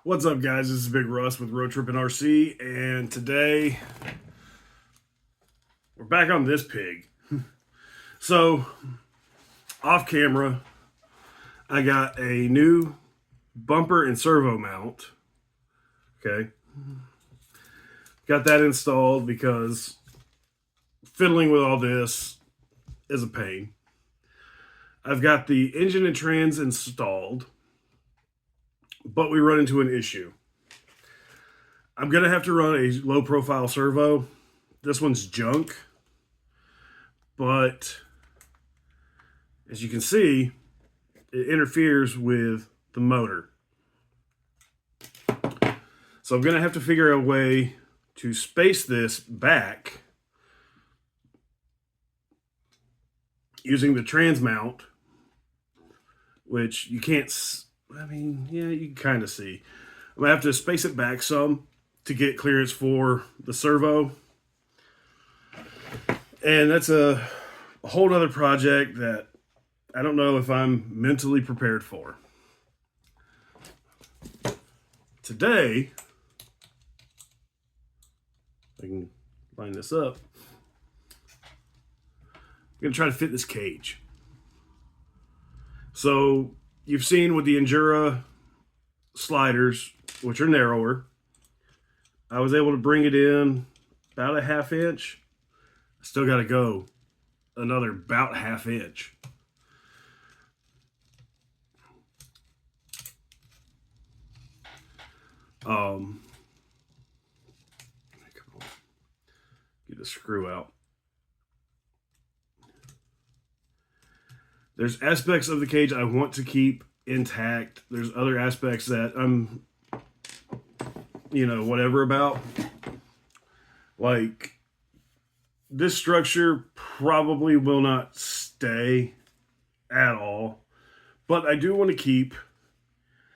What's up, guys? This is Big Russ with Road Trippin' RC, and today we're back on this pig. So, off camera, I got a new bumper and servo mount. Okay, got that installed because fiddling with all this is a pain. I've got the engine and trans installed, but we run into an issue. I'm going to have to run a low profile servo. This one's junk, but as you can see, it interferes with the motor. So I'm going to have to figure out a way to space this back using the trans mount, which you can't, you can kind of see. I'm going to have to space it back some to get clearance for the servo. And that's a whole other project that I don't know if I'm mentally prepared for. Today, I can line this up. I'm going to try to fit this cage. So you've seen with the Endura sliders, which are narrower, I was able to bring it in about a ½ inch. I still got to go another about ½ inch. Get the screw out. There's aspects of the cage I want to keep intact. There's other aspects that I'm, whatever about. Like, this structure probably will not stay at all, but I do want to keep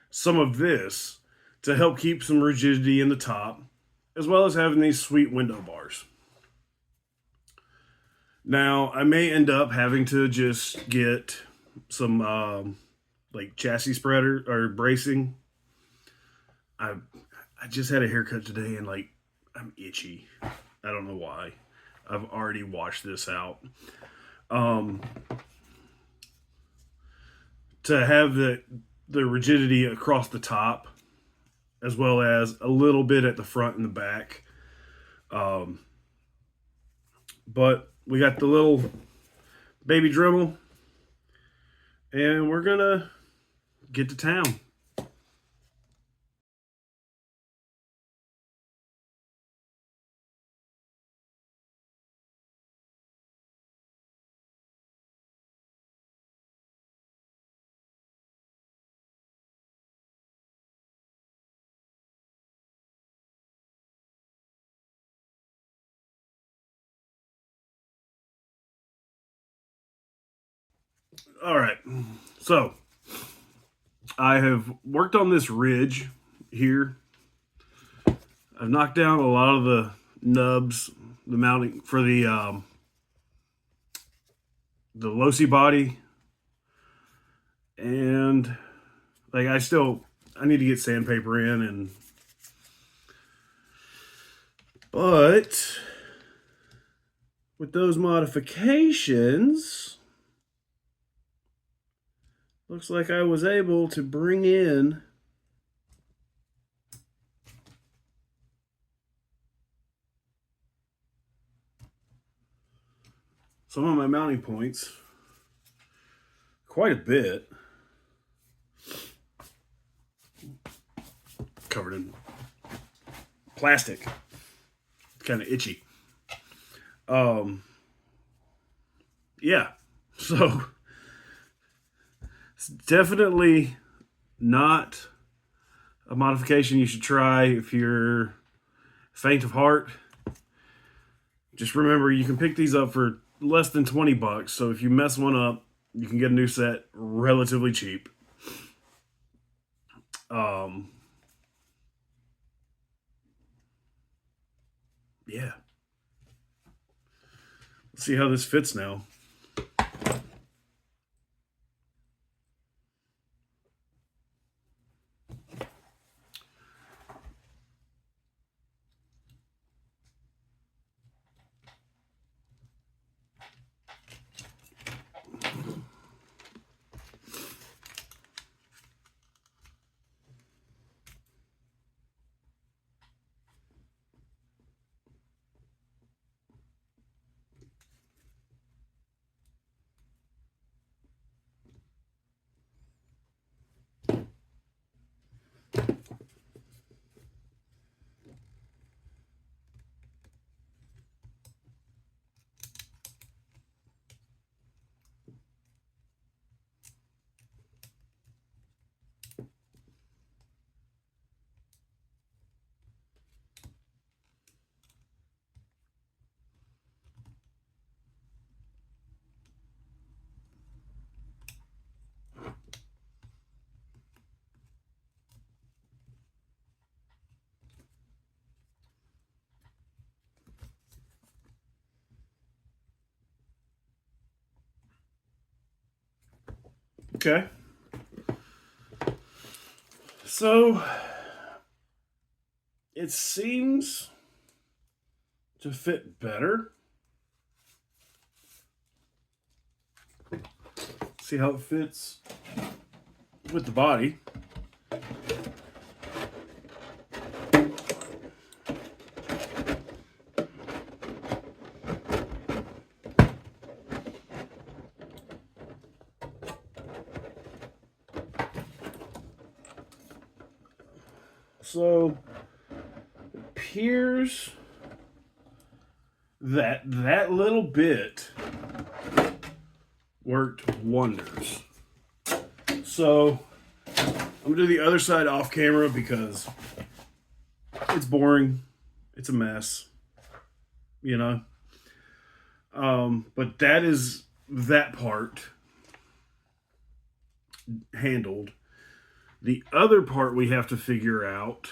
some of this to help keep some rigidity in the top, as well as having these sweet window bars. Now, I may end up having to just get some like chassis spreader or bracing. I just had a haircut today and I'm itchy. I don't know why. I've already washed this out. To have the rigidity across the top, as well as a little bit at the front and the back. But we got the little baby Dremel, and we're gonna get to town. All right, so I have worked on this ridge here. I've knocked down a lot of the nubs, the mounting for the Losi body, and I need to get sandpaper in, but with those modifications, looks like I was able to bring in some of my mounting points quite a bit. Covered in plastic. Kind of itchy. Yeah. So it's definitely not a modification you should try if you're faint of heart. Just remember, you can pick these up for less than $20. So if you mess one up, you can get a new set relatively cheap. Yeah. Let's see how this fits now. Okay. So it seems to fit better. See how it fits with the body. So it appears that that little bit worked wonders. So I'm gonna do the other side off camera because it's boring. It's a mess, you know. But that is that part handled. The other part we have to figure out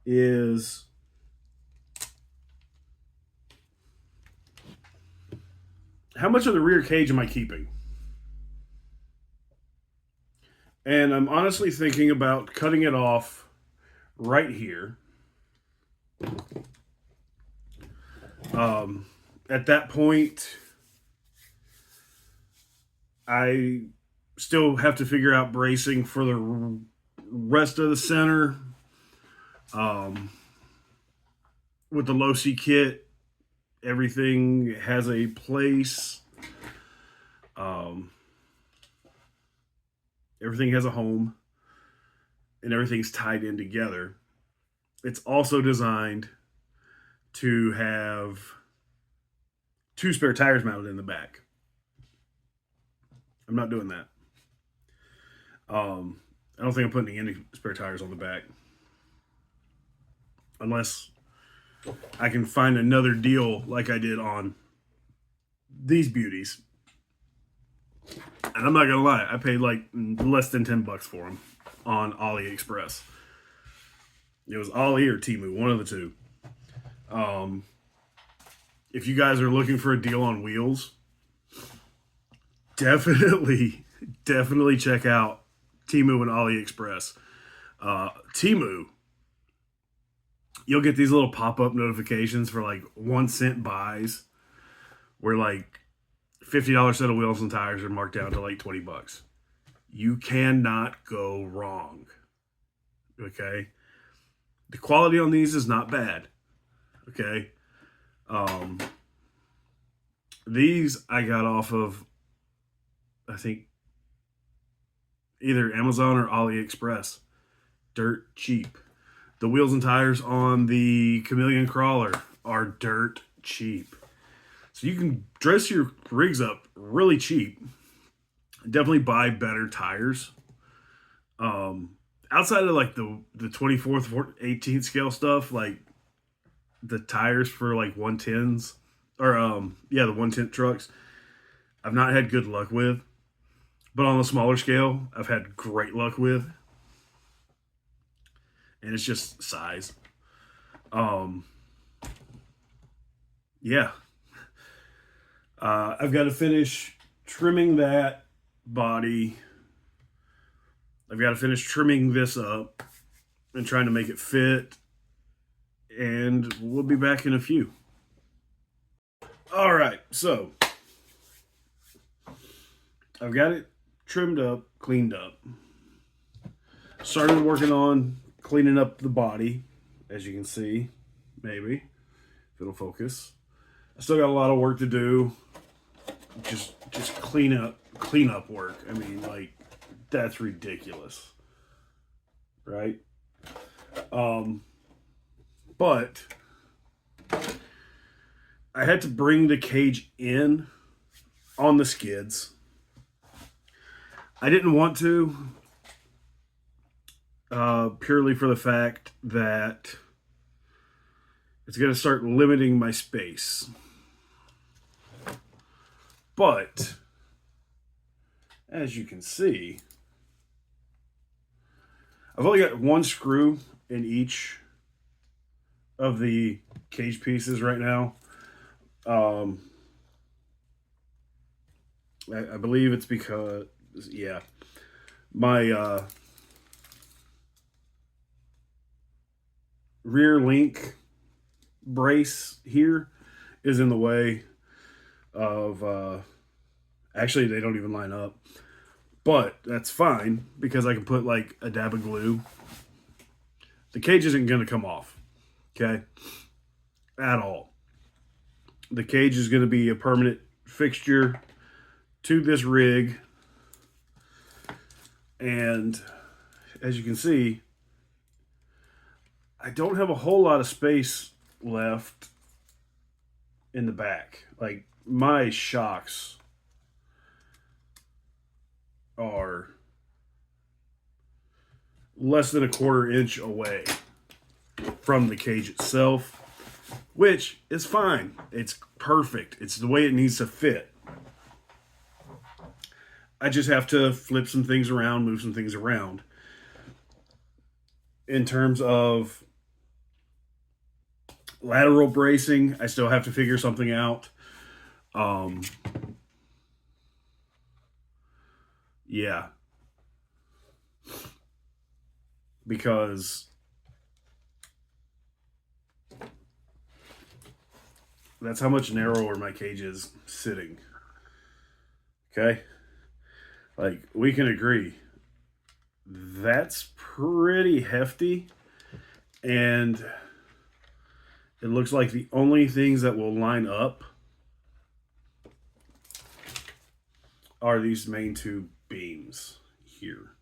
is how much of the rear cage am I keeping? And I'm honestly thinking about cutting it off right here. At that point, I still have to figure out bracing for the rest of the center. With the Losi kit, everything has a place. Everything has a home, and everything's tied in together. It's also designed to have 2 spare tires mounted in the back. I'm not doing that. I don't think I'm putting any spare tires on the back. Unless I can find another deal like I did on these beauties. And I'm not going to lie, I paid like less than $10 for them on AliExpress. It was Ali or Temu, one of the two. If you guys are looking for a deal on wheels, definitely check out Temu and AliExpress. Temu, you'll get these little pop-up notifications for like 1-cent buys where like $50 set of wheels and tires are marked down to like $20. You cannot go wrong. Okay? The quality on these is not bad. Okay? These I got off of, I think, either Amazon or AliExpress. Dirt cheap. The wheels and tires on the Chameleon Crawler are dirt cheap. So you can dress your rigs up really cheap. Definitely buy better tires. Outside of like the 24th, 18th scale stuff, like the tires for like 110s, or the 110 trucks, I've not had good luck with. But on a smaller scale, I've had great luck with. And it's just size. Yeah. I've got to finish trimming that body. I've got to finish trimming this up and trying to make it fit. And we'll be back in a few. All right, so I've got it trimmed up, cleaned up. Started working on cleaning up the body, as you can see, maybe, if it'll focus. I still got a lot of work to do. Just clean up work. I mean, like, that's ridiculous, right? But I had to bring the cage in on the skids. I didn't want to, purely for the fact that it's going to start limiting my space. But as you can see, I've only got one screw in each of the cage pieces right now. I believe it's because, yeah, my rear link brace here is in the way of, actually, they don't even line up. But that's fine because I can put like a dab of glue. The cage isn't going to come off, okay? At all. The cage is going to be a permanent fixture to this rig. And as you can see, I don't have a whole lot of space left in the back. Like, my shocks are less than a quarter inch away from the cage itself, which is fine. It's perfect. It's the way it needs to fit. I just have to flip some things around, move some things around. In terms of lateral bracing, I still have to figure something out. Yeah. Because that's how much narrower my cage is sitting. Okay? Like, we can agree. That's pretty hefty. And it looks like the only things that will line up are these main two beams here.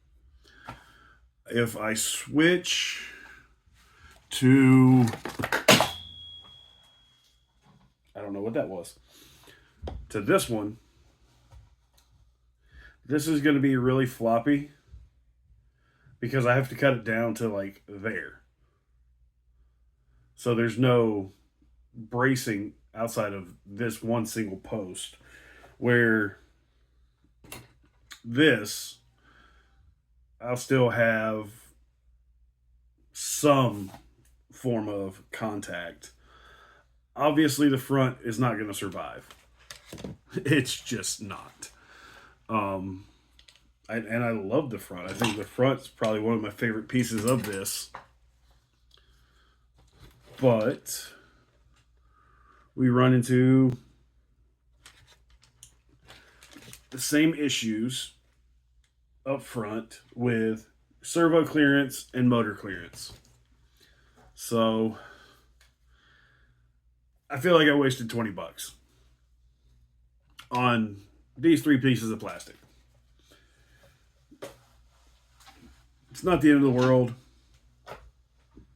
If I switch to, I don't know what that was, to this one, this is going to be really floppy because I have to cut it down to like there. So there's no bracing outside of this one single post, where this, I'll still have some form of contact. Obviously, the front is not going to survive. It's just not. And I love the front. I think the front's probably one of my favorite pieces of this. But we run into the same issues up front with servo clearance and motor clearance. So I feel like I wasted $20 on these three pieces of plastic. It's not the end of the world,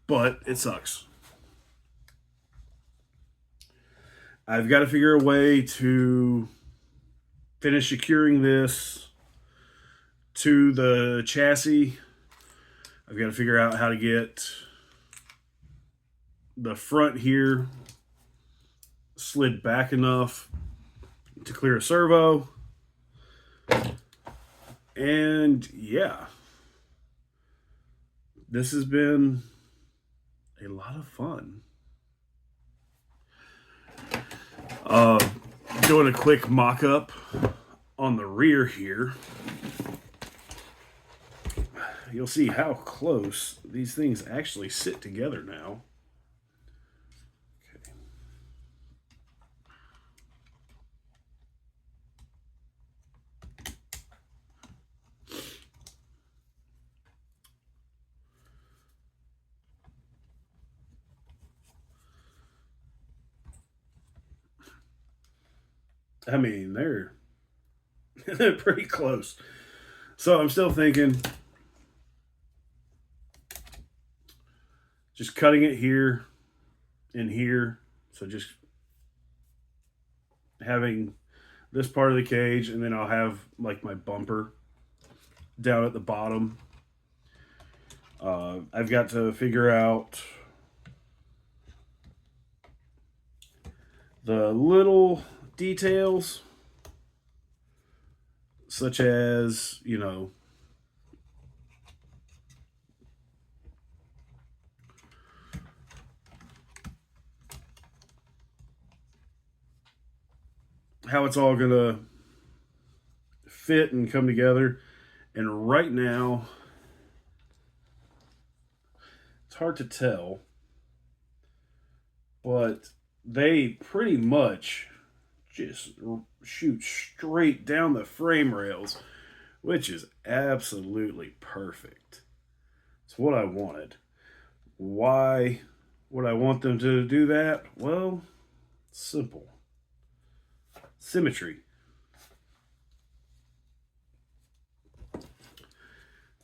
but it sucks. I've got to figure a way to finish securing this to the chassis. I've got to figure out how to get the front here slid back enough to clear a servo. And yeah, this has been a lot of fun. Doing a quick mock-up on the rear here. You'll see how close these things actually sit together now. Okay. I mean, they're pretty close. So I'm still thinking just cutting it here and here. So just having this part of the cage, and then I'll have like my bumper down at the bottom. I've got to figure out the little details, such as, you know, how it's all gonna fit and come together. And right now, it's hard to tell, but they pretty much just shoot straight down the frame rails, which is absolutely perfect. It's what I wanted. Why would I want them to do that? Well, simple. Symmetry.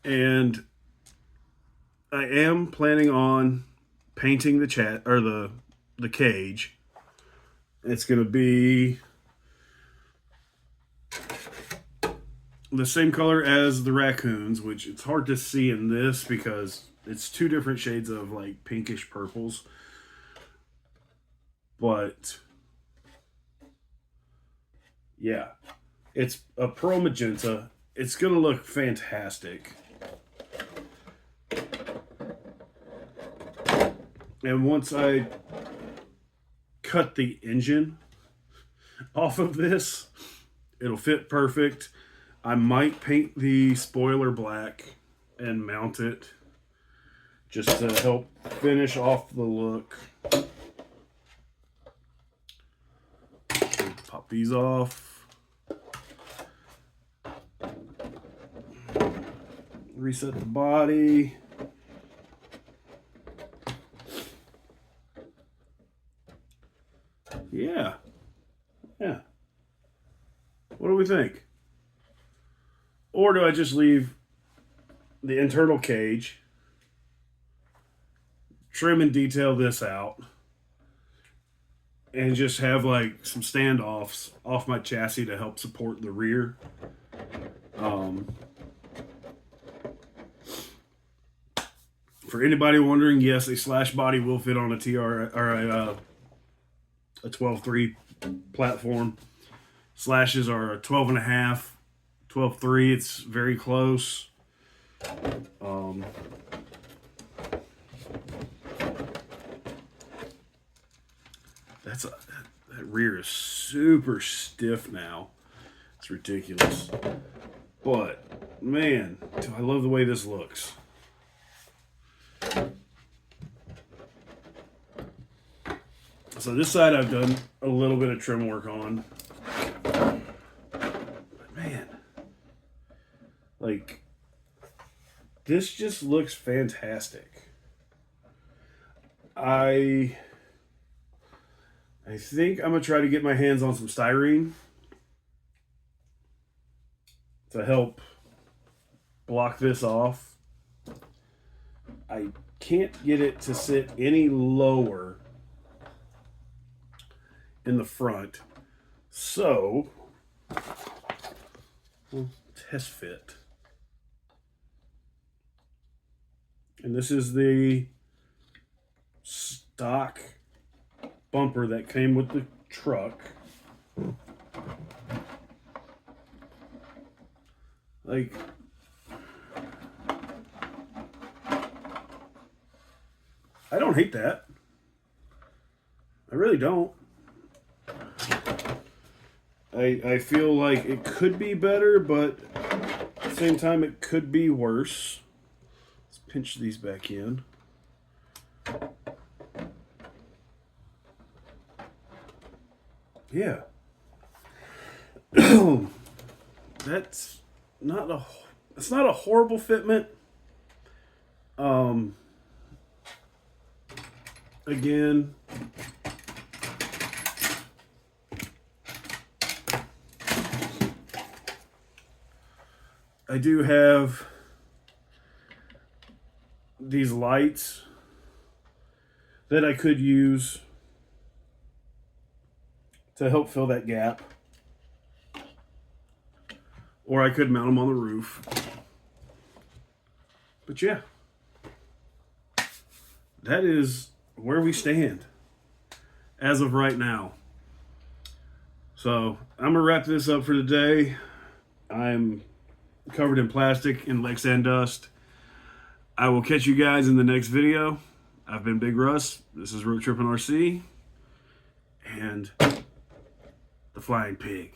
And I am planning on painting the chat or the cage. It's going to be the same color as the raccoons, which it's hard to see in this because it's two different shades of like pinkish purples. But yeah, it's a pearl magenta. It's going to look fantastic. And once I cut the engine off of this, it'll fit perfect. I might paint the spoiler black and mount it just to help finish off the look. Pop these off. Reset the body. Yeah. What do we think? Or do I just leave the internal cage, trim and detail this out, and just have like some standoffs off my chassis to help support the rear? For anybody wondering, yes, a slash body will fit on a TR or a 12.3 platform. Slashes are a 12.5, 12.3. It's very close. That rear is super stiff now. It's ridiculous. But man, do I love the way this looks. So this side I've done a little bit of trim work on. But man, like, this just looks fantastic. I think I'm going to try to get my hands on some styrene to help block this off. I can't get it to sit any lower in the front, so we'll test fit. And this is the stock bumper that came with the truck. Like, I don't hate that. I really don't. I feel like it could be better, but at the same time it could be worse. Let's pinch these back in. Yeah. It's not a horrible fitment. Again, I do have these lights that I could use to help fill that gap. Or I could mount them on the roof. But yeah, that is where we stand as of right now. So I'm going to wrap this up for today. I'm covered in plastic and Lexan dust. I will catch you guys in the next video. I've been Big Russ. This is Road Trippin' RC and the Flying Pig.